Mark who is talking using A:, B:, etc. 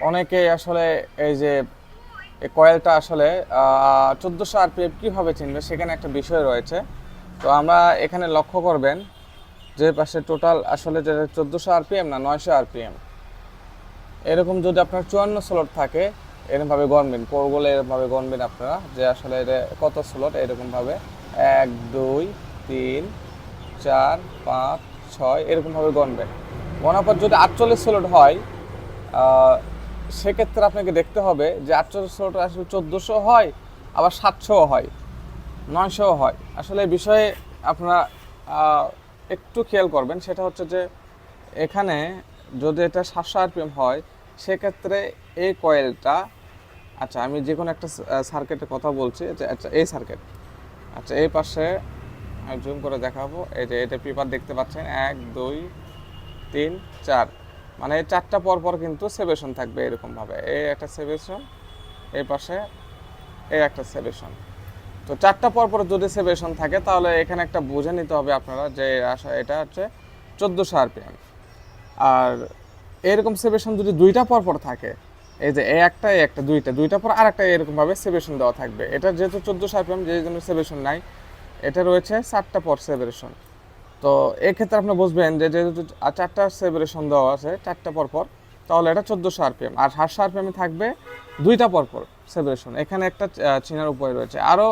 A: অনেকেই আসলে এই যে এই কয়েলটা আসলে 1400 আরপিএম কীভাবে চিনবে, সেখানে একটা বিষয় রয়েছে। তো আমরা এখানে লক্ষ্য করবেন যে পাশে টোটাল আসলে যেটা 1400 আরপিএম না 900 আরপিএম, এরকম যদি আপনার 54 স্লট থাকে এরকমভাবে গণবেন, কোরগুলো এরকমভাবে গণবেন আপনারা যে আসলে এটা কত স্লট, এরকমভাবে 1 2 3 4 5 6 এরকমভাবে গণবেন। গণার পর যদি 48 স্লট হয়, সেক্ষেত্রে আপনাকে দেখতে হবে যে 48 স্লট আসলে 1400 হয়, আবার 700 হয়, 900 হয়। আসলে এই বিষয়ে আপনারা একটু খেয়াল করবেন। সেটা হচ্ছে যে এখানে যদি এটা 700 আরপিএম হয়, সেক্ষেত্রে এই কয়েলটা, আচ্ছা আমি যে কোনো একটা সার্কিটের কথা বলছি, আচ্ছা এই সার্কিট, আচ্ছা এই পাশে আমি জুম করে দেখাবো। এই যে এটা পেপার দেখতে পাচ্ছেন 1 2 3 4, মানে এই চারটা পর পর কিন্তু সেপারেশন থাকবে এরকমভাবে। এই একটা সেপারেশন, এই পাশে এই একটা সেপারেশন। তো চারটা পর পর যদি সেপারেশন থাকে, তাহলে এখানে একটা বুঝে নিতে হবে আপনারা যে এটা হচ্ছে 1400 আরপিএম। আর এরকম সেপারেশন যদি দুইটা পর পর থাকে, এই যে এই একটা এই একটা, দুইটা পর আর একটা এরকমভাবে সেপারেশন দেওয়া থাকবে। এটা যেহেতু 1400 আরপিএম, যে জন্য সেপারেশন নাই, এটা রয়েছে চারটা পর সেপারেশন। তো এক্ষেত্রে আপনি বুঝবেন যে যেহেতু চারটা সেপারেশন দেওয়া আছে চারটা পর পর, তাহলে এটা 1400 আরপিএম। আর 700 আরপিএম থাকবে দুইটা পর পর সেপারেশন। এখানে একটা চিনার উপায় রয়েছে। আরও